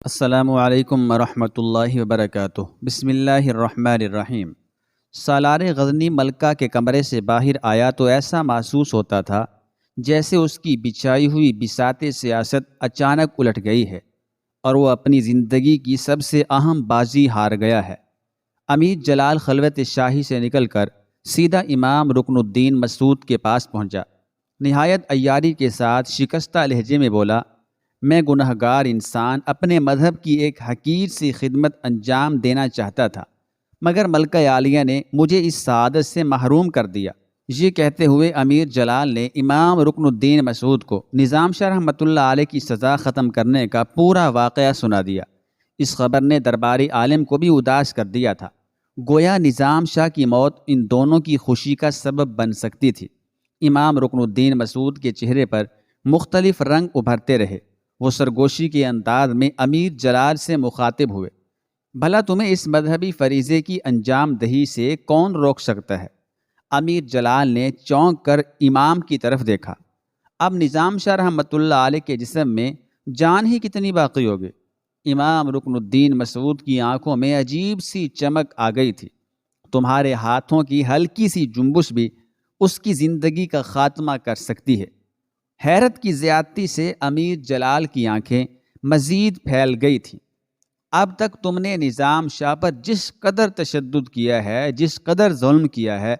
السلام علیکم ورحمۃ اللہ وبرکاتہ۔ بسم اللہ الرحمن الرحیم۔ سالار غزنی ملکہ کے کمرے سے باہر آیا تو ایسا محسوس ہوتا تھا جیسے اس کی بچھائی ہوئی بساط سیاست اچانک الٹ گئی ہے اور وہ اپنی زندگی کی سب سے اہم بازی ہار گیا ہے۔ امیر جلال خلوت شاہی سے نکل کر سیدھا امام رکن الدین مسعود کے پاس پہنچا۔ نہایت عیاری کے ساتھ شکستہ لہجے میں بولا، میں گنہگار انسان اپنے مذہب کی ایک حقیر سی خدمت انجام دینا چاہتا تھا، مگر ملکہ عالیہ نے مجھے اس سعادت سے محروم کر دیا۔ یہ کہتے ہوئے امیر جلال نے امام رکن الدین مسعود کو نظام شاہ رحمۃ اللہ علیہ کی سزا ختم کرنے کا پورا واقعہ سنا دیا۔ اس خبر نے درباری عالم کو بھی اداس کر دیا تھا، گویا نظام شاہ کی موت ان دونوں کی خوشی کا سبب بن سکتی تھی۔ امام رکن الدین مسعود کے چہرے پر مختلف رنگ ابھرتے رہے۔ وہ سرگوشی کے انداز میں امیر جلال سے مخاطب ہوئے، بھلا تمہیں اس مذہبی فریضے کی انجام دہی سے کون روک سکتا ہے؟ امیر جلال نے چونک کر امام کی طرف دیکھا۔ اب نظام شاہ رحمۃ اللہ علیہ کے جسم میں جان ہی کتنی باقی ہوگی؟ امام رکن الدین مسعود کی آنکھوں میں عجیب سی چمک آ گئی تھی۔ تمہارے ہاتھوں کی ہلکی سی جنبش بھی اس کی زندگی کا خاتمہ کر سکتی ہے۔ حیرت کی زیادتی سے امیر جلال کی آنکھیں مزید پھیل گئی تھیں۔ اب تک تم نے نظام شاہ پر جس قدر تشدد کیا ہے، جس قدر ظلم کیا ہے،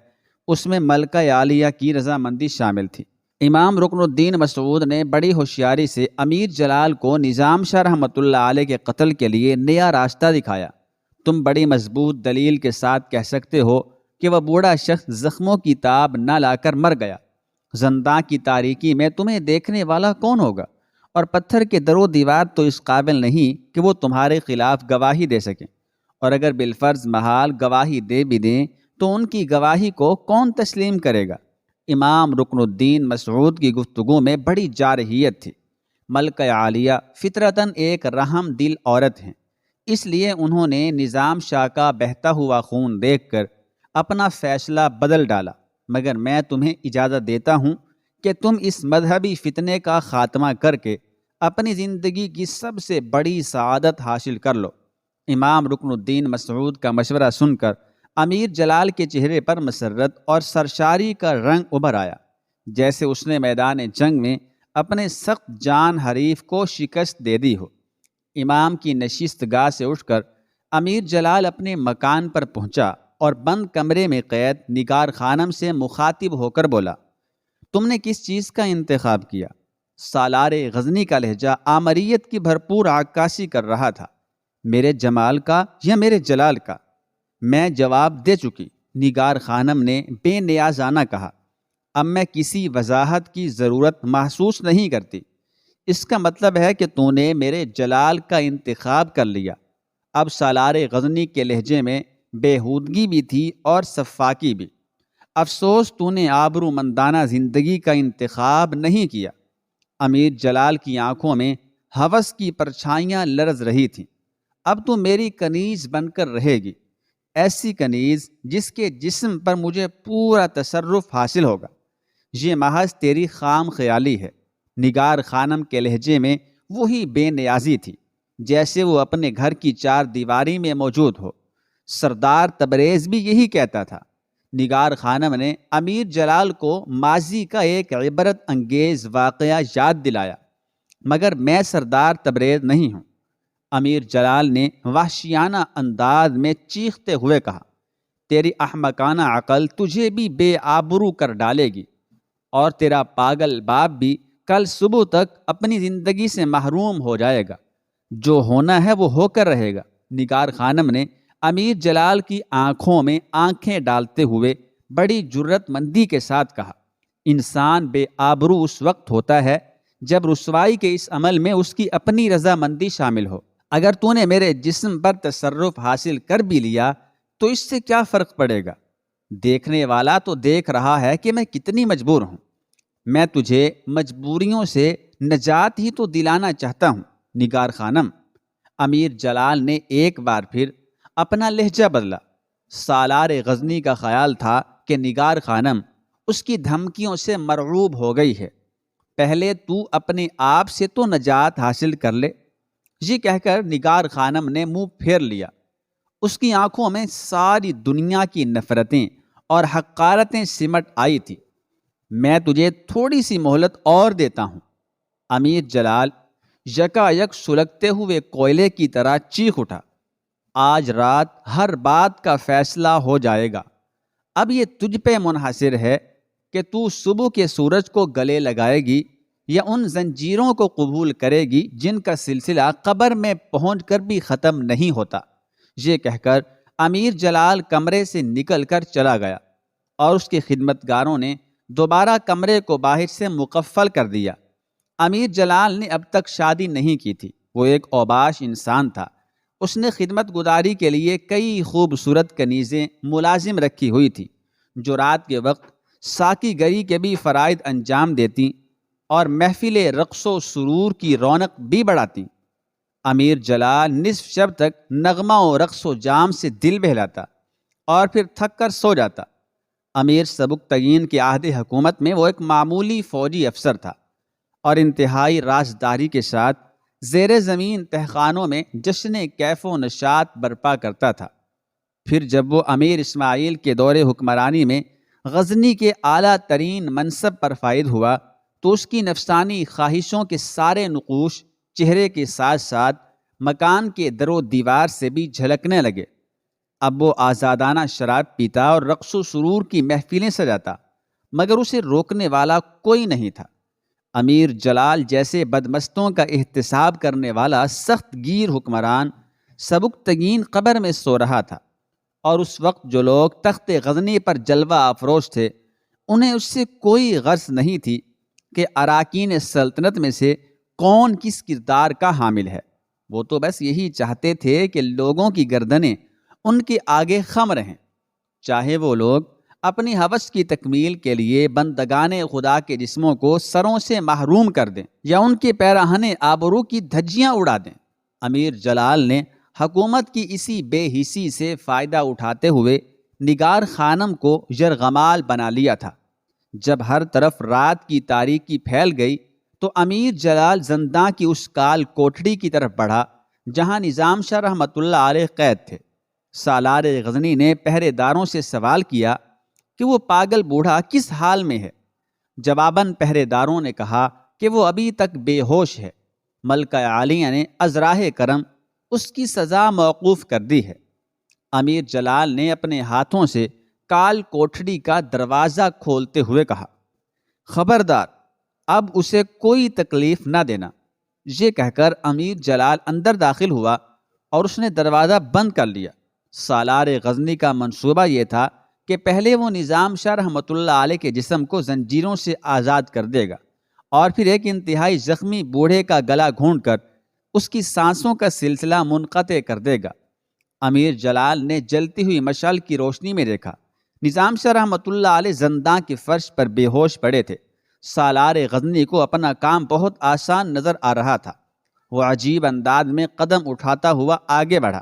اس میں ملکہ عالیہ کی رضامندی شامل تھی۔ امام رکن الدین مسعود نے بڑی ہوشیاری سے امیر جلال کو نظام شاہ رحمۃ اللہ علیہ کے قتل کے لیے نیا راستہ دکھایا۔ تم بڑی مضبوط دلیل کے ساتھ کہہ سکتے ہو کہ وہ بوڑھا شخص زخموں کی تاب نہ لا کر مر گیا۔ زنداں کی تاریکی میں تمہیں دیکھنے والا کون ہوگا؟ اور پتھر کے در و دیوار تو اس قابل نہیں کہ وہ تمہارے خلاف گواہی دے سکیں، اور اگر بالفرض محال گواہی دے بھی دیں تو ان کی گواہی کو کون تسلیم کرے گا؟ امام رکن الدین مسعود کی گفتگو میں بڑی جارحیت تھی۔ ملکہ عالیہ فطرتاً ایک رحم دل عورت ہیں، اس لیے انہوں نے نظام شاہ کا بہتا ہوا خون دیکھ کر اپنا فیصلہ بدل ڈالا۔ مگر میں تمہیں اجازت دیتا ہوں کہ تم اس مذہبی فتنے کا خاتمہ کر کے اپنی زندگی کی سب سے بڑی سعادت حاصل کر لو۔ امام رکن الدین مسعود کا مشورہ سن کر امیر جلال کے چہرے پر مسرت اور سرشاری کا رنگ ابھر آیا، جیسے اس نے میدان جنگ میں اپنے سخت جان حریف کو شکست دے دی ہو۔ امام کی نشست گاہ سے اٹھ کر امیر جلال اپنے مکان پر پہنچا اور بند کمرے میں قید نگار خانم سے مخاطب ہو کر بولا، تم نے کس چیز کا انتخاب کیا؟ سالار غزنی کا لہجہ آمریت کی بھرپور عکاسی کر رہا تھا۔ میرے جمال کا یا میرے جلال کا؟ میں جواب دے چکی، نگار خانم نے بے نیازانہ کہا۔ اب میں کسی وضاحت کی ضرورت محسوس نہیں کرتی۔ اس کا مطلب ہے کہ تو نے میرے جلال کا انتخاب کر لیا۔ اب سالار غزنی کے لہجے میں بےہودگی بھی تھی اور سفاکی بھی۔ افسوس تو نے آبرو مندانہ زندگی کا انتخاب نہیں کیا۔ امیر جلال کی آنکھوں میں ہوس کی پرچھائیاں لرز رہی تھیں۔ اب تو میری کنیز بن کر رہے گی، ایسی کنیز جس کے جسم پر مجھے پورا تصرف حاصل ہوگا۔ یہ محض تیری خام خیالی ہے۔ نگار خانم کے لہجے میں وہی بے نیازی تھی جیسے وہ اپنے گھر کی چار دیواری میں موجود ہو۔ سردار تبریز بھی یہی کہتا تھا۔ نگار خانم نے امیر جلال کو ماضی کا ایک عبرت انگیز واقعہ یاد دلایا، مگر میں سردار تبریز نہیں ہوں۔ امیر جلال نے وحشیانہ انداز میں چیختے ہوئے کہا، تیری احمقانہ عقل تجھے بھی بے آبرو کر ڈالے گی، اور تیرا پاگل باپ بھی کل صبح تک اپنی زندگی سے محروم ہو جائے گا۔ جو ہونا ہے وہ ہو کر رہے گا۔ نگار خانم نے امیر جلال کی آنکھوں میں آنکھیں ڈالتے ہوئے بڑی جرت مندی کے ساتھ کہا، انسان بے آبرو اس وقت ہوتا ہے جب رسوائی کے اس عمل میں اس کی اپنی رضامندی شامل ہو۔ اگر تو نے میرے جسم پر تصرف حاصل کر بھی لیا تو اس سے کیا فرق پڑے گا؟ دیکھنے والا تو دیکھ رہا ہے کہ میں کتنی مجبور ہوں۔ میں تجھے مجبوریوں سے نجات ہی تو دلانا چاہتا ہوں۔ نگار خانم، امیر جلال نے ایک بار پھر اپنا لہجہ بدلا۔ سالار غزنی کا خیال تھا کہ نگار خانم اس کی دھمکیوں سے مرعوب ہو گئی ہے۔ پہلے تو اپنے آپ سے تو نجات حاصل کر لے۔ یہ کہہ کر نگار خانم نے منہ پھیر لیا۔ اس کی آنکھوں میں ساری دنیا کی نفرتیں اور حقارتیں سمٹ آئی تھی۔ میں تجھے تھوڑی سی مہلت اور دیتا ہوں۔ امیر جلال یکا یک سلگتے ہوئے کوئلے کی طرح چیخ اٹھا، آج رات ہر بات کا فیصلہ ہو جائے گا۔ اب یہ تجھ پہ منحصر ہے کہ تو صبح کے سورج کو گلے لگائے گی یا ان زنجیروں کو قبول کرے گی جن کا سلسلہ قبر میں پہنچ کر بھی ختم نہیں ہوتا۔ یہ کہہ کر امیر جلال کمرے سے نکل کر چلا گیا اور اس کے خدمتگاروں نے دوبارہ کمرے کو باہر سے مقفل کر دیا۔ امیر جلال نے اب تک شادی نہیں کی تھی۔ وہ ایک اوباش انسان تھا۔ اس نے خدمت گزاری کے لیے کئی خوبصورت کنیزیں ملازم رکھی ہوئی تھی جو رات کے وقت ساکی گری کے بھی فرائض انجام دیتی اور محفل رقص و سرور کی رونق بھی بڑھاتی۔ امیر جلال نصف شب تک نغمہ و رقص و جام سے دل بہلاتا اور پھر تھک کر سو جاتا۔ امیر سبکتگین کے عہد حکومت میں وہ ایک معمولی فوجی افسر تھا اور انتہائی رازداری کے ساتھ زیر زمین تہخانوں میں جشن کیف و نشاط برپا کرتا تھا۔ پھر جب وہ امیر اسماعیل کے دور حکمرانی میں غزنی کے اعلیٰ ترین منصب پر فائد ہوا تو اس کی نفسانی خواہشوں کے سارے نقوش چہرے کے ساتھ ساتھ مکان کے در و دیوار سے بھی جھلکنے لگے۔ اب وہ آزادانہ شراب پیتا اور رقص و سرور کی محفلیں سجاتا، مگر اسے روکنے والا کوئی نہیں تھا۔ امیر جلال جیسے بدمستوں کا احتساب کرنے والا سخت گیر حکمران سبکتگین قبر میں سو رہا تھا، اور اس وقت جو لوگ تخت غزنی پر جلوہ افروز تھے انہیں اس سے کوئی غرض نہیں تھی کہ اراکین سلطنت میں سے کون کس کردار کا حامل ہے۔ وہ تو بس یہی چاہتے تھے کہ لوگوں کی گردنیں ان کے آگے خم رہیں، چاہے وہ لوگ اپنی ہوس کی تکمیل کے لیے بندگان خدا کے جسموں کو سروں سے محروم کر دیں یا ان کے پیراہن آبرو کی دھجیاں اڑا دیں۔ امیر جلال نے حکومت کی اسی بے حسی سے فائدہ اٹھاتے ہوئے نگار خانم کو یرغمال بنا لیا تھا۔ جب ہر طرف رات کی تاریکی پھیل گئی تو امیر جلال زنداں کی اس کال کوٹڑی کی طرف بڑھا جہاں نظام شاہ رحمۃ اللہ علیہ قید تھے۔ سالار غزنی نے پہرے داروں سے سوال کیا کہ وہ پاگل بوڑھا کس حال میں ہے؟ جواباً پہرے داروں نے کہا کہ وہ ابھی تک بے ہوش ہے۔ ملکہ عالیہ نے ازراہ کرم اس کی سزا موقوف کر دی ہے۔ امیر جلال نے اپنے ہاتھوں سے کال کوٹھڑی کا دروازہ کھولتے ہوئے کہا، خبردار، اب اسے کوئی تکلیف نہ دینا۔ یہ کہہ کر امیر جلال اندر داخل ہوا اور اس نے دروازہ بند کر لیا۔ سالار غزنی کا منصوبہ یہ تھا کہ پہلے وہ نظام شاہ رحمۃ اللہ علیہ کے جسم کو زنجیروں سے آزاد کر دے گا اور پھر ایک انتہائی زخمی بوڑھے کا گلا گھونٹ کر اس کی سانسوں کا سلسلہ منقطع کر دے گا۔ امیر جلال نے جلتی ہوئی مشعل کی روشنی میں دیکھا نظام شاہ رحمۃ اللہ علیہ زنداں کے فرش پر بے ہوش پڑے تھے۔ سالار غزنی کو اپنا کام بہت آسان نظر آ رہا تھا۔ وہ عجیب انداز میں قدم اٹھاتا ہوا آگے بڑھا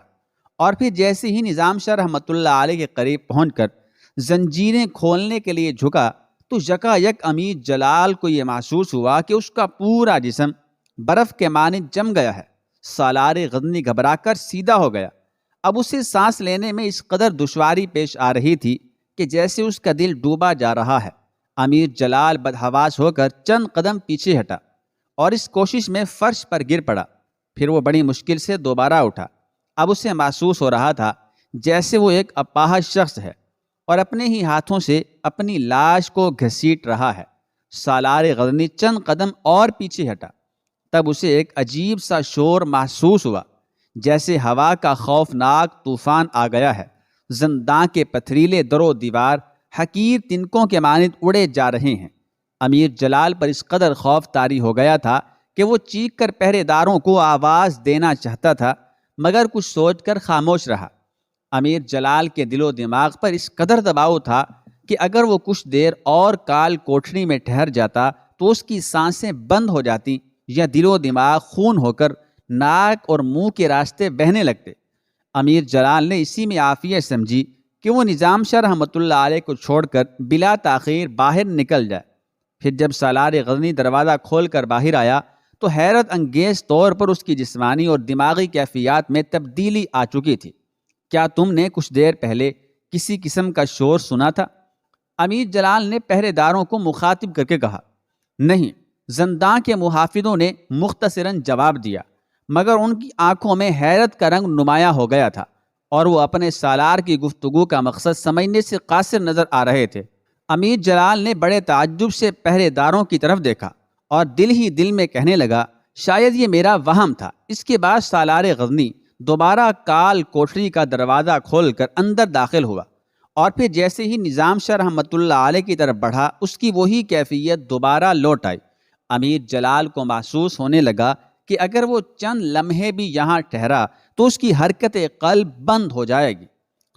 اور پھر جیسے ہی نظام شاہ رحمۃ اللہ علیہ کے قریب پہنچ کر زنجیریں کھولنے کے لیے جھکا تو یکا یک امیر جلال کو یہ محسوس ہوا کہ اس کا پورا جسم برف کے مانند جم گیا ہے۔ سالار غزنی گھبرا کر سیدھا ہو گیا۔ اب اسے سانس لینے میں اس قدر دشواری پیش آ رہی تھی کہ جیسے اس کا دل ڈوبا جا رہا ہے۔ امیر جلال بدحواس ہو کر چند قدم پیچھے ہٹا اور اس کوشش میں فرش پر گر پڑا۔ پھر وہ بڑی مشکل سے دوبارہ اٹھا۔ اب اسے محسوس ہو رہا تھا جیسے وہ ایک اپاہج شخص ہے اور اپنے ہی ہاتھوں سے اپنی لاش کو گھسیٹ رہا ہے۔ سالار غزنی چند قدم اور پیچھے ہٹا، تب اسے ایک عجیب سا شور محسوس ہوا جیسے ہوا کا خوفناک طوفان آ گیا ہے۔ زنداں کے پتھریلے در و دیوار حقیر تنکوں کے مانند اڑے جا رہے ہیں۔ امیر جلال پر اس قدر خوف طاری ہو گیا تھا کہ وہ چیخ کر پہرے داروں کو آواز دینا چاہتا تھا، مگر کچھ سوچ کر خاموش رہا۔ امیر جلال کے دل و دماغ پر اس قدر دباؤ تھا کہ اگر وہ کچھ دیر اور کال کوٹھڑی میں ٹھہر جاتا تو اس کی سانسیں بند ہو جاتی یا دل و دماغ خون ہو کر ناک اور منہ کے راستے بہنے لگتے۔ امیر جلال نے اسی میں عافیت سمجھی کہ وہ نظام شاہ رحمۃ اللہ علیہ کو چھوڑ کر بلا تاخیر باہر نکل جائے۔ پھر جب سالار غزنی دروازہ کھول کر باہر آیا تو حیرت انگیز طور پر اس کی جسمانی اور دماغی کیفیات میں تبدیلی آ چکی تھی۔ کیا تم نے کچھ دیر پہلے کسی قسم کا شور سنا تھا؟ امیر جلال نے پہرے داروں کو مخاطب کر کے کہا۔ نہیں، زنداں کے محافظوں نے مختصراً جواب دیا، مگر ان کی آنکھوں میں حیرت کا رنگ نمایاں ہو گیا تھا اور وہ اپنے سالار کی گفتگو کا مقصد سمجھنے سے قاصر نظر آ رہے تھے۔ امیر جلال نے بڑے تعجب سے پہرے داروں کی طرف دیکھا اور دل ہی دل میں کہنے لگا، شاید یہ میرا وہم تھا۔ اس کے بعد سالار غزنی دوبارہ کال کوٹری کا دروازہ کھول کر اندر داخل ہوا، اور پھر جیسے ہی نظام شاہ رحمۃ اللہ علیہ کی طرف بڑھا، اس کی وہی کیفیت دوبارہ لوٹ آئی۔ امیر جلال کو محسوس ہونے لگا کہ اگر وہ چند لمحے بھی یہاں ٹھہرا تو اس کی حرکت قلب بند ہو جائے گی۔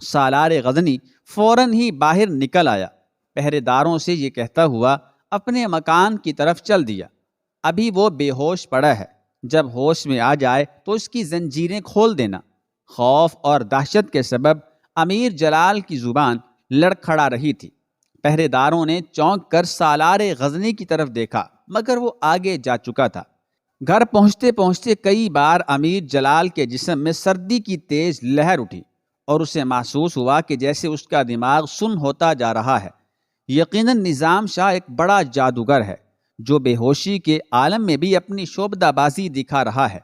سالار غزنی فوراً ہی باہر نکل آیا، پہرے داروں سے یہ کہتا ہوا اپنے مکان کی طرف چل دیا۔ ابھی وہ بے ہوش پڑا ہے، جب ہوش میں آ جائے تو اس کی زنجیریں کھول دینا۔ خوف اور دہشت کے سبب امیر جلال کی زبان لڑکھڑا رہی تھی۔ پہرے داروں نے چونک کر سالار غزنی کی طرف دیکھا، مگر وہ آگے جا چکا تھا۔ گھر پہنچتے پہنچتے کئی بار امیر جلال کے جسم میں سردی کی تیز لہر اٹھی اور اسے محسوس ہوا کہ جیسے اس کا دماغ سن ہوتا جا رہا ہے۔ یقیناً نظام شاہ ایک بڑا جادوگر ہے جو بے ہوشی کے عالم میں بھی اپنی شعبدہ بازی دکھا رہا ہے۔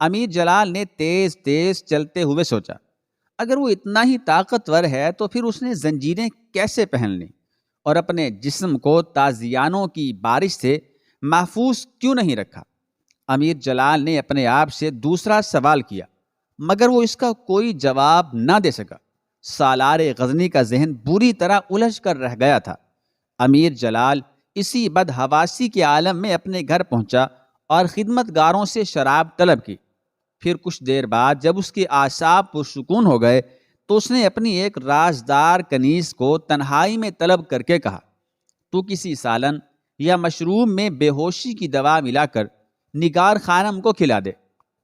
امیر جلال نے تیز تیز چلتے ہوئے سوچا، اگر وہ اتنا ہی طاقتور ہے تو پھر اس نے زنجیریں کیسے پہن لیں اور اپنے جسم کو تازیانوں کی بارش سے محفوظ کیوں نہیں رکھا؟ امیر جلال نے اپنے آپ سے دوسرا سوال کیا، مگر وہ اس کا کوئی جواب نہ دے سکا۔ سالار غزنی کا ذہن بری طرح الجھ کر رہ گیا تھا۔ امیر جلال اسی بدحواسی کے عالم میں اپنے گھر پہنچا اور خدمتگاروں سے شراب طلب کی۔ پھر کچھ دیر بعد جب اس کے اعصاب پرسکون ہو گئے تو اس نے اپنی ایک رازدار کنیز کو تنہائی میں طلب کر کے کہا، تو کسی سالن یا مشروب میں بے ہوشی کی دوا ملا کر نگار خانم کو کھلا دے۔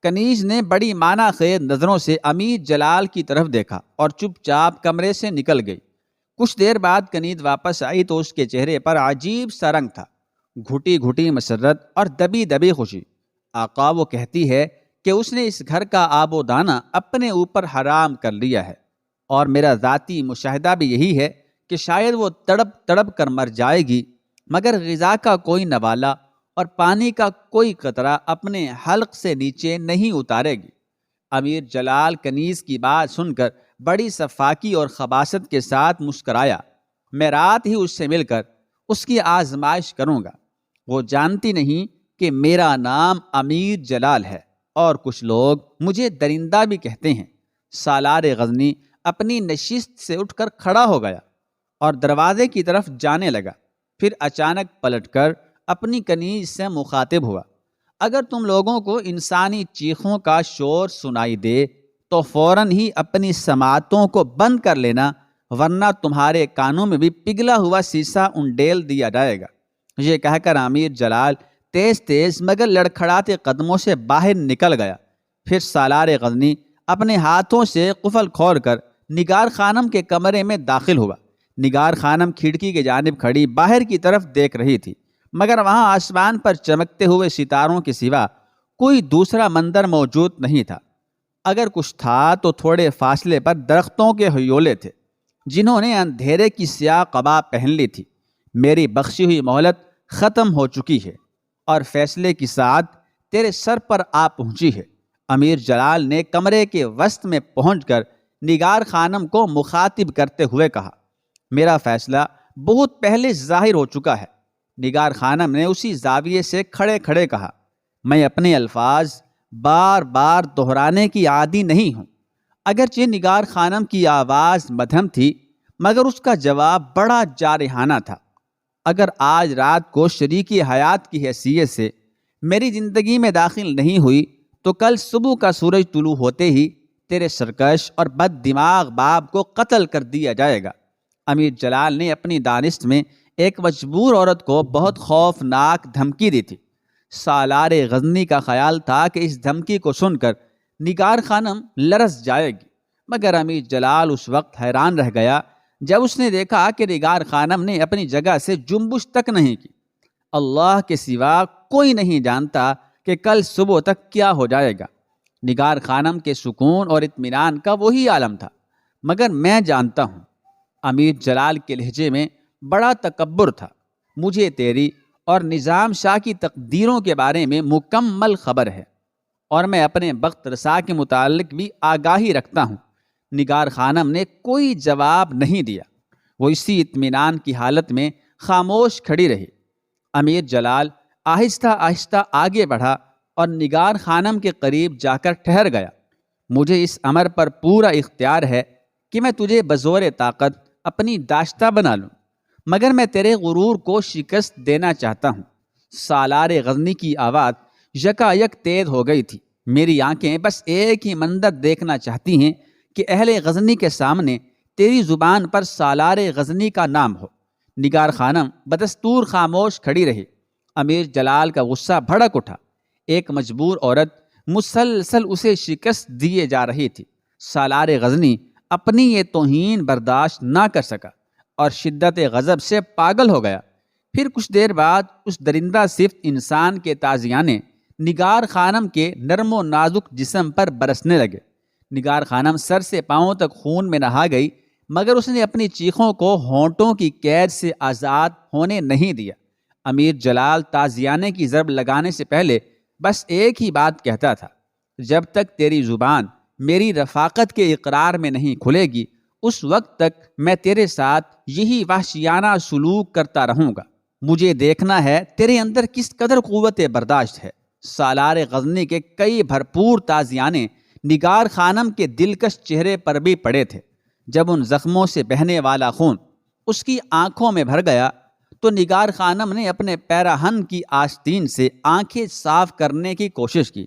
کنیز نے بڑی معنی خیز نظروں سے امیر جلال کی طرف دیکھا اور چپ چاپ کمرے سے نکل گئی۔ کچھ دیر بعد کنیز واپس آئی تو اس کے چہرے پر عجیب سا رنگ تھا، گھٹی گھٹی مسرت اور دبی دبی خوشی۔ آقا، وہ کہتی ہے کہ اس نے اس گھر کا آب و دانہ اپنے اوپر حرام کر لیا ہے، اور میرا ذاتی مشاہدہ بھی یہی ہے کہ شاید وہ تڑپ تڑپ کر مر جائے گی، مگر غذا کا کوئی نوالہ اور پانی کا کوئی قطرہ اپنے حلق سے نیچے نہیں اتارے گی۔ امیر جلال کنیز کی بات سن کر بڑی صفاکی اور خباثت کے ساتھ مسکرایا۔ میں رات ہی اس سے مل کر اس کی آزمائش کروں گا۔ وہ جانتی نہیں کہ میرا نام امیر جلال ہے، اور کچھ لوگ مجھے درندہ بھی کہتے ہیں۔ سالار غزنی اپنی نشست سے اٹھ کر کھڑا ہو گیا اور دروازے کی طرف جانے لگا، پھر اچانک پلٹ کر اپنی کنیز سے مخاطب ہوا، اگر تم لوگوں کو انسانی چیخوں کا شور سنائی دے تو فوراً ہی اپنی سماعتوں کو بند کر لینا، ورنہ تمہارے کانوں میں بھی پگھلا ہوا سیسا انڈیل دیا جائے گا۔ یہ کہہ کر امیر جلال تیز تیز مگر لڑکھڑاتے قدموں سے باہر نکل گیا۔ پھر سالار غزنی اپنے ہاتھوں سے قفل کھول کر نگار خانم کے کمرے میں داخل ہوا۔ نگار خانم کھڑکی کی جانب کھڑی باہر کی طرف دیکھ رہی تھی، مگر وہاں آسمان پر چمکتے ہوئے ستاروں کے سوا کوئی دوسرا منظر موجود نہیں تھا۔ اگر کچھ تھا تو تھوڑے فاصلے پر درختوں کے ہیولے تھے جنہوں نے اندھیرے کی سیاہ قبا پہن لی تھی۔ میری بخشی ہوئی مہلت ختم ہو چکی ہے اور فیصلے کی ساعت تیرے سر پر آ پہنچی ہے۔ امیر جلال نے کمرے کے وسط میں پہنچ کر نگار خانم کو مخاطب کرتے ہوئے کہا، میرا فیصلہ بہت پہلے ظاہر ہو چکا ہے۔ نگار خانم نے اسی زاویے سے کھڑے کھڑے کہا، میں اپنے الفاظ بار بار دہرانے کی عادی نہیں ہوں۔ اگرچہ نگار خانم کی آواز مدھم تھی، مگر اس کا جواب بڑا جارحانہ تھا۔ اگر آج رات کو شریکی حیات کی حیثیت سے میری زندگی میں داخل نہیں ہوئی تو کل صبح کا سورج طلوع ہوتے ہی تیرے سرکش اور بد دماغ باپ کو قتل کر دیا جائے گا۔ امیر جلال نے اپنی دانست میں ایک مجبور عورت کو بہت خوفناک دھمکی دی تھی۔ سالار غزنی کا خیال تھا کہ اس دھمکی کو سن کر نگار خانم لرز جائے گی، مگر امیر جلال اس وقت حیران رہ گیا جب اس نے دیکھا کہ نگار خانم نے اپنی جگہ سے جنبش تک نہیں کی۔ اللہ کے سوا کوئی نہیں جانتا کہ کل صبح تک کیا ہو جائے گا۔ نگار خانم کے سکون اور اطمینان کا وہی عالم تھا، مگر میں جانتا ہوں امیر جلال کے لہجے میں بڑا تکبر تھا۔ مجھے تیری اور نظام شاہ کی تقدیروں کے بارے میں مکمل خبر ہے، اور میں اپنے بخت رسا کے متعلق بھی آگاہی رکھتا ہوں۔ نگار خانم نے کوئی جواب نہیں دیا، وہ اسی اطمینان کی حالت میں خاموش کھڑی رہی۔ امیر جلال آہستہ آہستہ آگے بڑھا اور نگار خانم کے قریب جا کر ٹھہر گیا۔ مجھے اس امر پر پورا اختیار ہے کہ میں تجھے بزور طاقت اپنی داشتہ بنا لوں، مگر میں تیرے غرور کو شکست دینا چاہتا ہوں۔ سالار غزنی کی آواز یکا یک تیز ہو گئی تھی۔ میری آنکھیں بس ایک ہی منظر دیکھنا چاہتی ہیں کہ اہل غزنی کے سامنے تیری زبان پر سالار غزنی کا نام ہو۔ نگار خانم بدستور خاموش کھڑی رہی۔ امیر جلال کا غصہ بھڑک اٹھا۔ ایک مجبور عورت مسلسل اسے شکست دیے جا رہی تھی۔ سالار غزنی اپنی یہ توہین برداشت نہ کر سکا اور شدت غضب سے پاگل ہو گیا۔ پھر کچھ دیر بعد اس درندہ صفت انسان کے تازیانے نگار خانم کے نرم و نازک جسم پر برسنے لگے۔ نگار خانم سر سے پاؤں تک خون میں نہا گئی، مگر اس نے اپنی چیخوں کو ہونٹوں کی قید سے آزاد ہونے نہیں دیا۔ امیر جلال تازیانے کی ضرب لگانے سے پہلے بس ایک ہی بات کہتا تھا، جب تک تیری زبان میری رفاقت کے اقرار میں نہیں کھلے گی، اس وقت تک میں تیرے ساتھ یہی وحشیانہ سلوک کرتا رہوں گا۔ مجھے دیکھنا ہے تیرے اندر کس قدر قوت برداشت ہے۔ سالار غزنی کے کئی بھرپور تازیانے نگار خانم کے دلکش چہرے پر بھی پڑے تھے۔ جب ان زخموں سے بہنے والا خون اس کی آنکھوں میں بھر گیا تو نگار خانم نے اپنے پیراہن کی آستین سے آنکھیں صاف کرنے کی کوشش کی،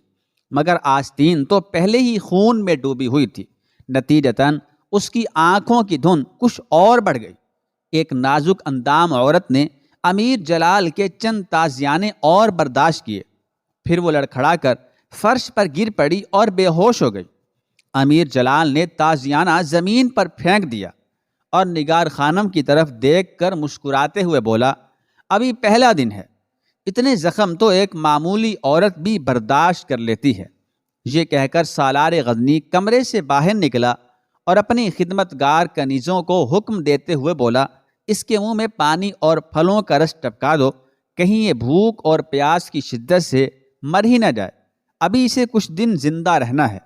مگر آستین تو پہلے ہی خون میں ڈوبی ہوئی تھی۔ نتیجتاً اس کی آنکھوں کی دھند کچھ اور بڑھ گئی۔ ایک نازک اندام عورت نے امیر جلال کے چند تازیانے اور برداشت کیے، پھر وہ لڑکھڑا کر فرش پر گر پڑی اور بے ہوش ہو گئی۔ امیر جلال نے تازیانہ زمین پر پھینک دیا اور نگار خانم کی طرف دیکھ کر مسکراتے ہوئے بولا، ابھی پہلا دن ہے، اتنے زخم تو ایک معمولی عورت بھی برداشت کر لیتی ہے۔ یہ کہہ کر سالار غزنی کمرے سے باہر نکلا اور اپنی خدمتگار کنیزوں کو حکم دیتے ہوئے بولا، اس کے منہ میں پانی اور پھلوں کا رس ٹپکا دو، کہیں یہ بھوک اور پیاس کی شدت سے مر ہی نہ جائے، ابھی اسے کچھ دن زندہ رہنا ہے۔